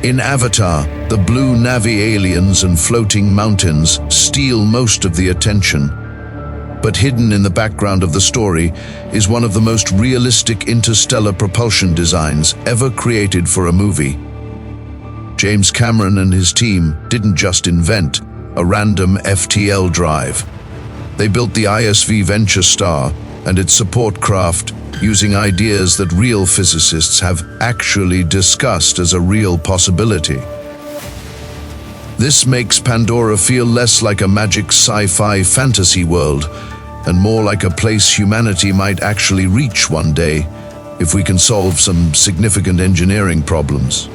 In Avatar, the blue Na'vi aliens and floating mountains steal most of the attention. But hidden in the background of the story is one of the most realistic interstellar propulsion designs ever created for a movie. James Cameron and his team didn't just invent a random FTL drive. They built the ISV Venture Star and its support craft using ideas that real physicists have actually discussed as a real possibility. This makes Pandora feel less like a magic sci-fi fantasy world and more like a place humanity might actually reach one day if we can solve some significant engineering problems.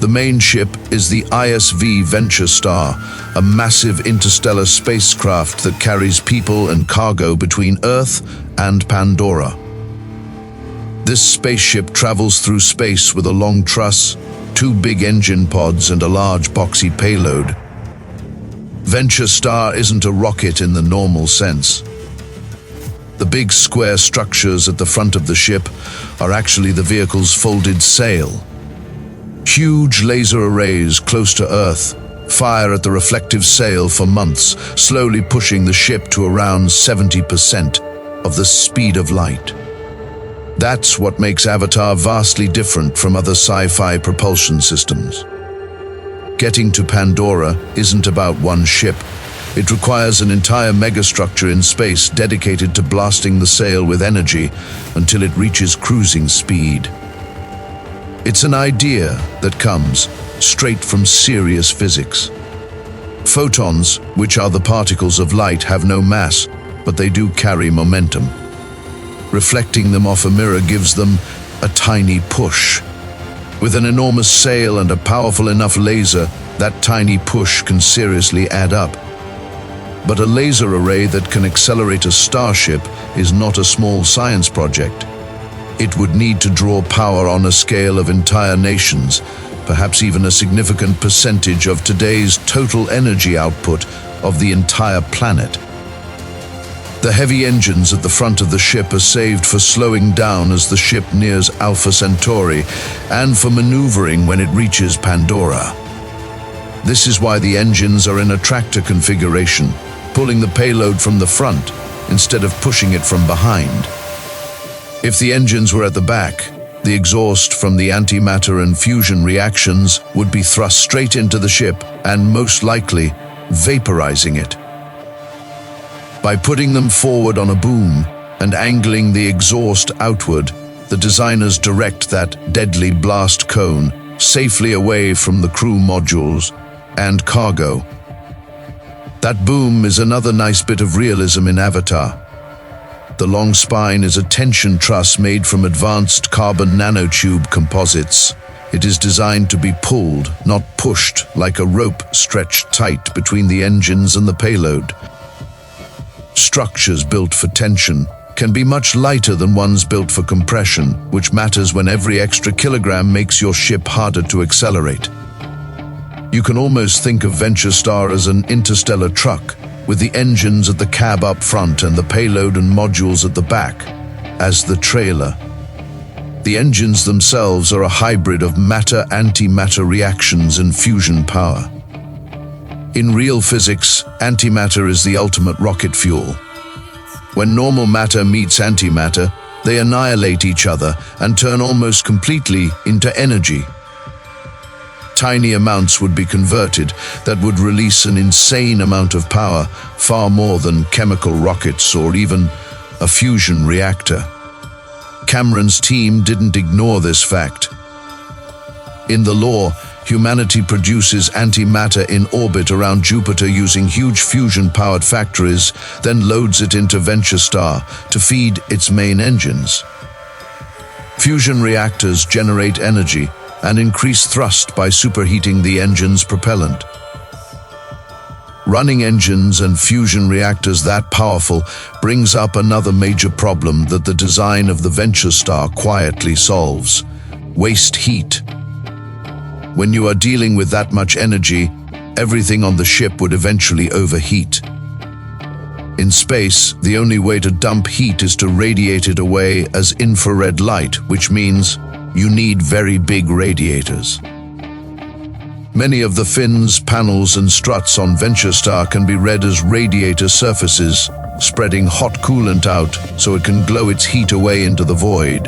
The main ship is the ISV Venture Star, a massive interstellar spacecraft that carries people and cargo between Earth and Pandora. This spaceship travels through space with a long truss, 2 big engine pods, and a large boxy payload. Venture Star isn't a rocket in the normal sense. The big square structures at the front of the ship are actually the vehicle's folded sail. Huge laser arrays close to Earth fire at the reflective sail for months, slowly pushing the ship to around 70% of the speed of light. That's what makes Avatar vastly different from other sci-fi propulsion systems. Getting to Pandora isn't about one ship. It requires an entire megastructure in space dedicated to blasting the sail with energy until it reaches cruising speed. It's an idea that comes straight from serious physics. Photons, which are the particles of light, have no mass, but they do carry momentum. Reflecting them off a mirror gives them a tiny push. With an enormous sail and a powerful enough laser, that tiny push can seriously add up. But a laser array that can accelerate a starship is not a small science project. It would need to draw power on a scale of entire nations, perhaps even a significant percentage of today's total energy output of the entire planet. The heavy engines at the front of the ship are saved for slowing down as the ship nears Alpha Centauri and for maneuvering when it reaches Pandora. This is why the engines are in a tractor configuration, pulling the payload from the front instead of pushing it from behind. If the engines were at the back, the exhaust from the antimatter and fusion reactions would be thrust straight into the ship and most likely vaporizing it. By putting them forward on a boom and angling the exhaust outward, the designers direct that deadly blast cone safely away from the crew modules and cargo. That boom is another nice bit of realism in Avatar. The long spine is a tension truss made from advanced carbon nanotube composites. It is designed to be pulled, not pushed, like a rope stretched tight between the engines and the payload. Structures built for tension can be much lighter than ones built for compression, which matters when every extra kilogram makes your ship harder to accelerate. You can almost think of Venture Star as an interstellar truck, with the engines at the cab up front and the payload and modules at the back as the trailer. The engines themselves are a hybrid of matter-antimatter reactions and fusion power. In real physics, antimatter is the ultimate rocket fuel. When normal matter meets antimatter, they annihilate each other and turn almost completely into energy. Tiny amounts would be converted that would release an insane amount of power, far more than chemical rockets or even a fusion reactor. Cameron's team didn't ignore this fact. In the lore, humanity produces antimatter in orbit around Jupiter using huge fusion-powered factories, then loads it into Venture Star to feed its main engines. Fusion reactors generate energy and increase thrust by superheating the engine's propellant. Running engines and fusion reactors that powerful brings up another major problem that the design of the Venture Star quietly solves: waste heat. When you are dealing with that much energy, everything on the ship would eventually overheat. In space, the only way to dump heat is to radiate it away as infrared light, which means you need very big radiators. Many of the fins, panels, and struts on Venture Star can be read as radiator surfaces, spreading hot coolant out so it can glow its heat away into the void.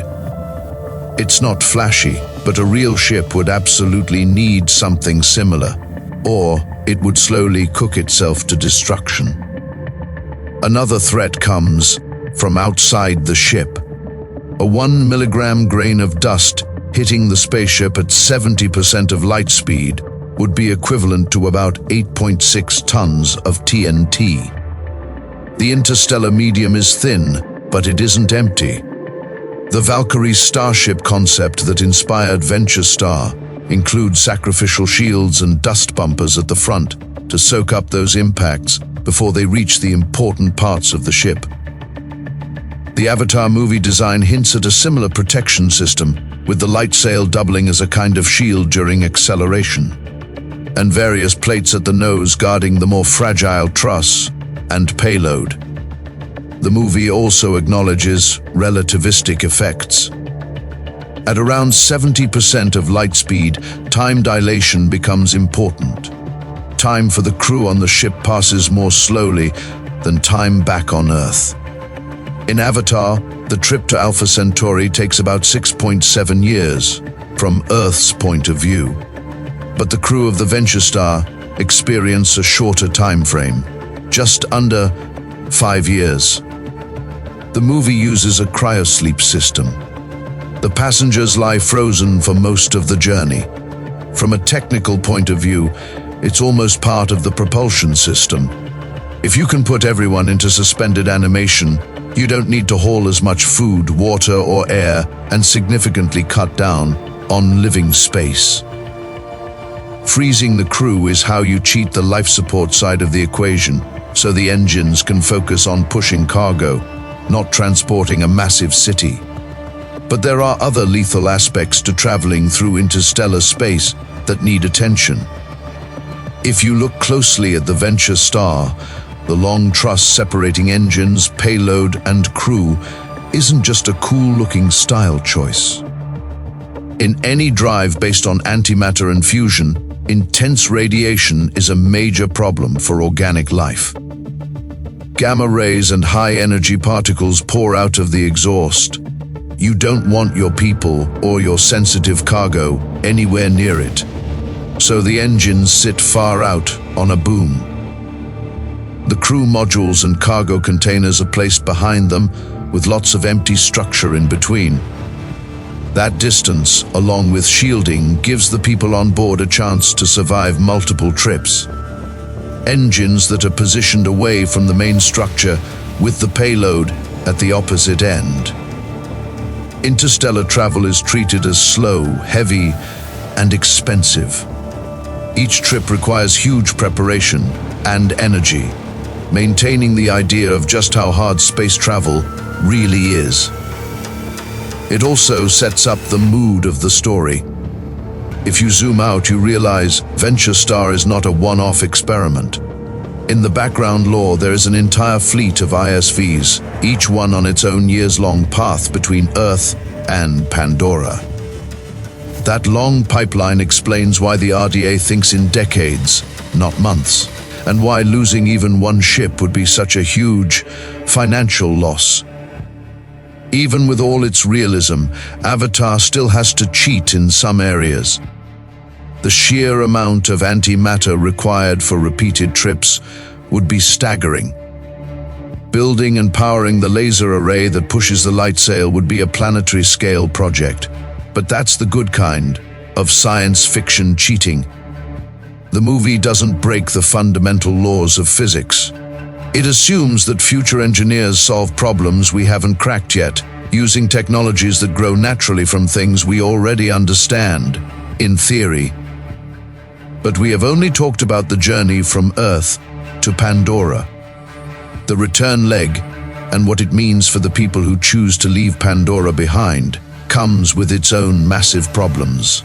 It's not flashy, but a real ship would absolutely need something similar, or it would slowly cook itself to destruction. Another threat comes from outside the ship. A 1 milligram grain of dust hitting the spaceship at 70% of light speed would be equivalent to about 8.6 tons of TNT. The interstellar medium is thin, but it isn't empty. The Valkyrie Starship concept that inspired Venture Star includes sacrificial shields and dust bumpers at the front to soak up those impacts before they reach the important parts of the ship. The Avatar movie design hints at a similar protection system, with the light sail doubling as a kind of shield during acceleration, and various plates at the nose guarding the more fragile truss and payload. The movie also acknowledges relativistic effects. At around 70% of light speed, time dilation becomes important. Time for the crew on the ship passes more slowly than time back on Earth. In Avatar, the trip to Alpha Centauri takes about 6.7 years from Earth's point of view. But the crew of the Venture Star experience a shorter time frame, just under 5 years. The movie uses a cryosleep system. The passengers lie frozen for most of the journey. From a technical point of view, it's almost part of the propulsion system. If you can put everyone into suspended animation, you don't need to haul as much food, water, or air, and significantly cut down on living space. Freezing the crew is how you cheat the life support side of the equation, so the engines can focus on pushing cargo, not transporting a massive city. But there are other lethal aspects to traveling through interstellar space that need attention. If you look closely at the Venture Star, the long truss separating engines, payload, and crew isn't just a cool-looking style choice. In any drive based on antimatter and fusion, intense radiation is a major problem for organic life. Gamma rays and high-energy particles pour out of the exhaust. You don't want your people or your sensitive cargo anywhere near it, so the engines sit far out on a boom. The crew modules and cargo containers are placed behind them, with lots of empty structure in between. That distance, along with shielding, gives the people on board a chance to survive multiple trips. Engines that are positioned away from the main structure, with the payload at the opposite end. Interstellar travel is treated as slow, heavy, and expensive. Each trip requires huge preparation and energy, maintaining the idea of just how hard space travel really is. It also sets up the mood of the story. If you zoom out, you realize Venture Star is not a one-off experiment. In the background lore, there is an entire fleet of ISVs, each one on its own years-long path between Earth and Pandora. That long pipeline explains why the RDA thinks in decades, not months, and why losing even one ship would be such a huge financial loss. Even with all its realism, Avatar still has to cheat in some areas. The sheer amount of antimatter required for repeated trips would be staggering. Building and powering the laser array that pushes the light sail would be a planetary-scale project, but that's the good kind of science fiction cheating. The movie doesn't break the fundamental laws of physics. It assumes that future engineers solve problems we haven't cracked yet, using technologies that grow naturally from things we already understand, in theory. But we have only talked about the journey from Earth to Pandora. The return leg, and what it means for the people who choose to leave Pandora behind, comes with its own massive problems.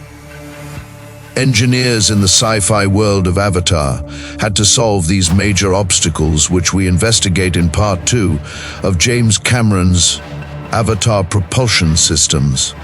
Engineers in the sci-fi world of Avatar had to solve these major obstacles, which we investigate in Part 2 of James Cameron's Avatar Propulsion Systems.